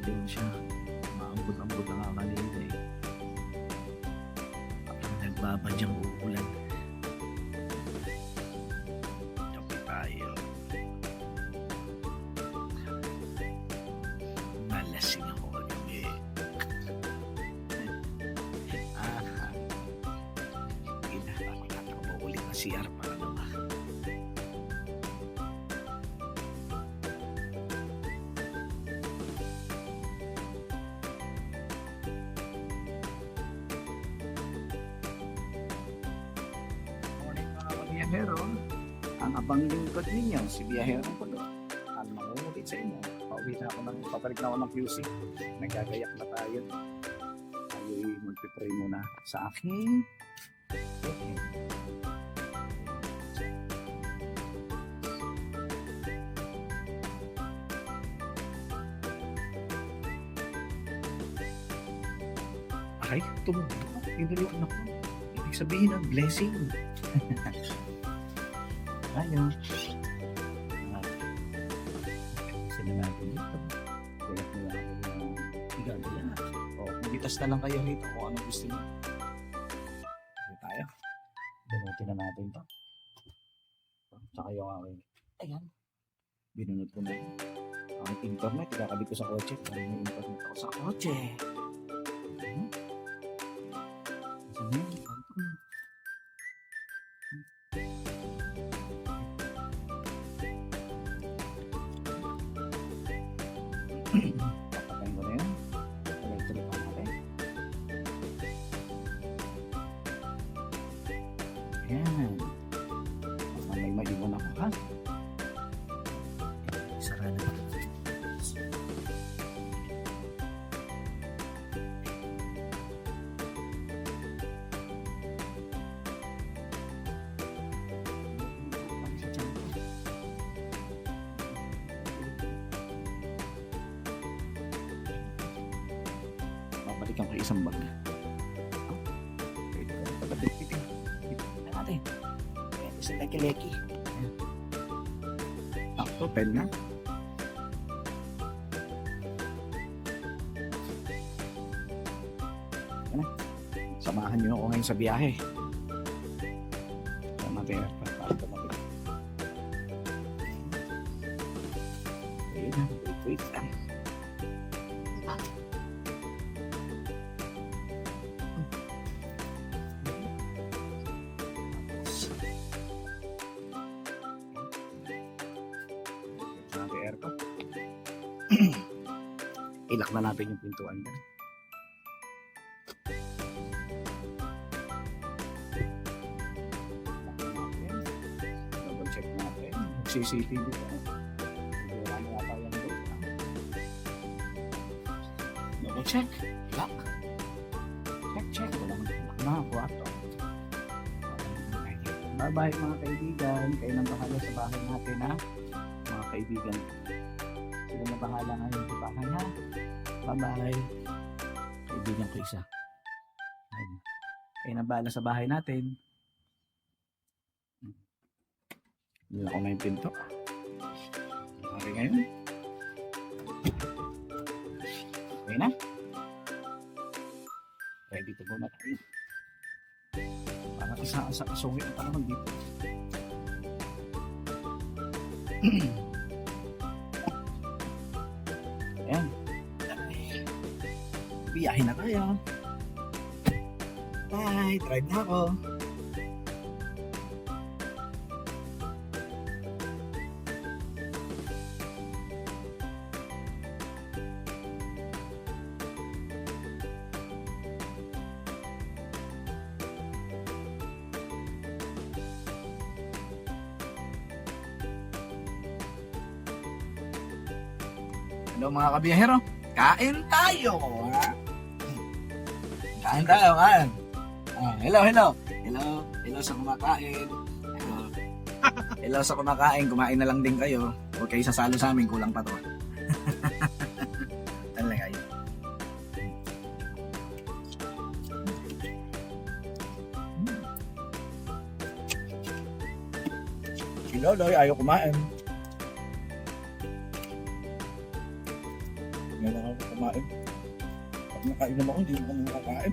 din siya. Maambot-ambot na nga kanina eh. Parang nagbabadyang uulan. Kape tayo. Nalasing ako kagabi. Tatakbo ulit na CR para naman. Morning mga kabiyahero. Ang abang lingkod ninyo, si Biyahero ko doon. Ang mangungulit sa inyo. Pauwi na ako papalik na ako ng QC. Nagagayak na tayo. Tayo'y magpipray muna sa aking okay. Ay, tumubo. Tinuluan ako. Ibig sabihin ng blessing. Ayun. Sila natin dito. Kulat nila ako ng igagaya. O, magitas na lang kayo rito kung anong gusto nyo. Kasi tayo. Binutin na natin ito. Tsaka yung aking, ayan. Binunod ko na yun. Ang internet, ikakabit ko sa kotse. May internet ako sa kotse. Papatayin ko na yun. Electric pa natin. Ayan. Baka may maiwan ako ha. Sara na ba? Babalikan ko isang bag. Pwede ko pagkabitin. Bitin na natin. Ito sa leki-leki. Ito, pen na. Ano? Samahan nyo ako ngayon sa biyahe. Sama tayo. Wait lang. Aircon. Ilak na natin yung pintuan dyan. Double check natin. CCTV pa. Wala na yata yung doon. Double check. Lock. Check. Walang lock na. Kwarto. Bye bye mga kaibigan. Kayo nang bahala sa bahay natin ha. Mga kaibigan, sila na bahala ngayon sa bahay ha. Bye bye. Kaibigan ko isa. Ayun. Kayo na bahala sa bahay natin. Nila ko na yung pinto. Okay ngayon. Okay na. Ready to go na tayo. Para sa kasungit na naman dito. Ayan. Biyahin na tayo. Bye. Drive na ako. Hello mga kabiyahero, kain tayo! Ha? Kain tayo, kain! Hello sa kumakain. Hello sa kumakain, kumain na lang din kayo. Huwag kayo sasalo sa amin, kulang pa to. Ano kayo? Sino ayaw kumain. Ngayon lang ako kumain. Pag nakainom ako, hindi ako nakakain.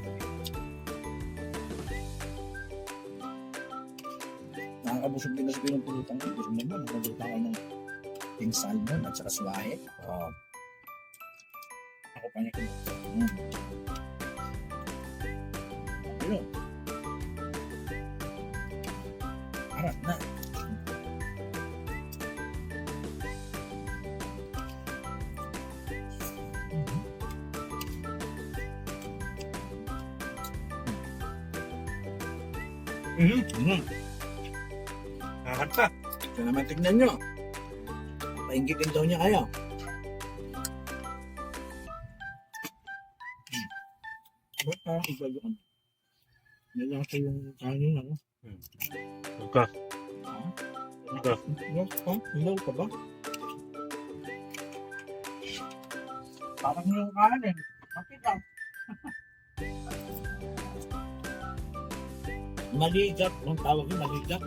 Nakakabusog din na sa pinagpulutan ko. Gusto naman, nakagulutan ako ng king salmon at saka suwahe. Ako pa niya kinain. Ayun. Harap na. Nakakanta. Ito naman tignan nyo. Paingitin daw niya kayo. Ba't parang iba yun? Nalasa yung kanin ako. Ika. Ika. Ilaw ka ba? Parang yung kanin. Makita. Maligap. Ang tawag yung maligap.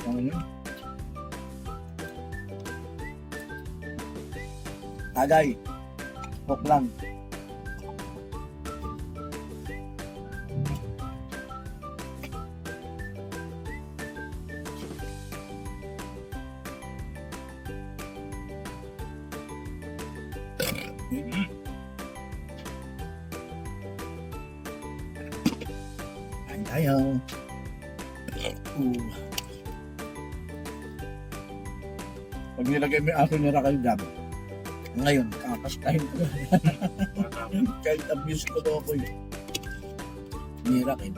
Ano yun? Tagay. Hook lang. Kain tayo. Pag nilagay mo yung aso ni Rakal Gab, ngayon, kakastahin ko. Kahit abuse ko daw ako eh. Ni Rakal.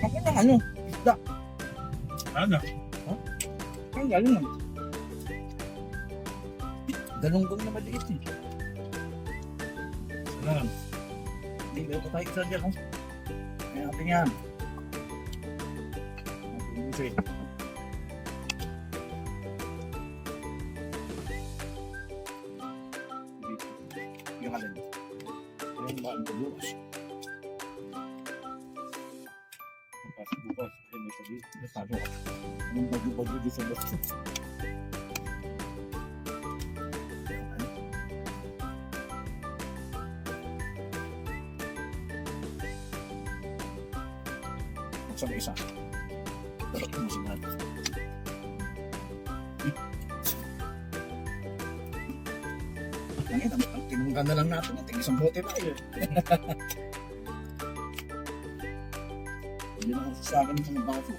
Ako na ano? Isda. Ano? Ang galing naman. Galunggong na maliit eh. Ano? Hindi ba ito tayo isa dyan oh. Kaya natin yan. Natin yung alin. Yung baan ko bukas. Bukas. May sabihin. Natalo ka. Anong bagyo-bagyo dito sa basto? Sa isa. Musin natin. Tinunggan na lang natin ito. Isang bote na yun. Hindi naman sa akin ng mga baso.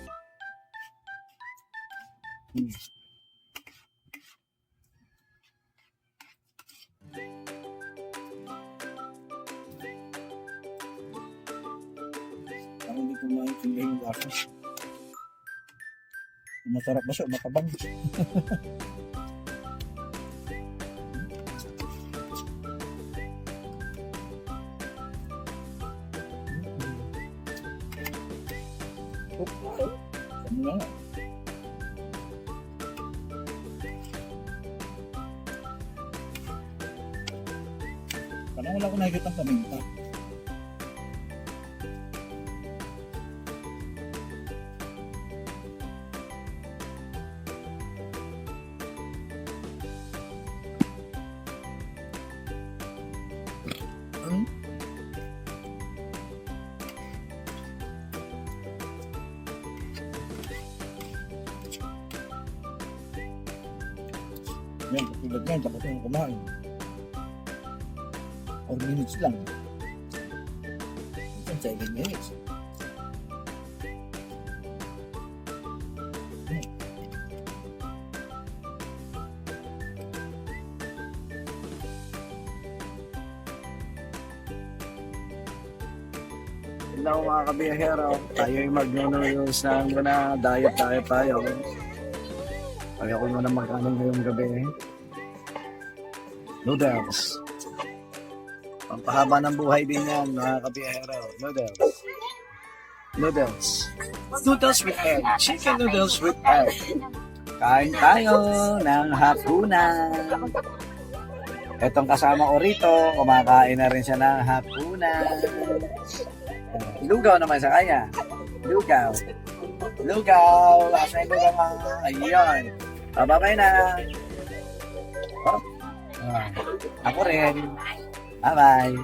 Parang hindi ko maintindihan yung lasa. Masarap ba siya? Matabang. Ano na nga? Parang wala ko nakikita ang paminta. Yan, katulad yan, tapos yung kumain. 4 minutes lang. Minsan 7 minutes. Hello mga kabiyahero, tayo yung mag-noodles ng diet tayo. Kaya ko muna mag-anong ngayong gabi. Noodles. Pampahaba ng buhay din yan, mga kabiyahero. Noodles. Noodles. Noodles with egg. Chicken noodles with egg. Kain tayo ng hapunan. Etong kasama ko rito, kumakain na rin siya ng hapunan. Lugaw naman sa kanya. Lugaw. Lugaw. Asa yung lugaw mo? Ayun. Bye-bye na. Oh. Ako rin. Bye-bye.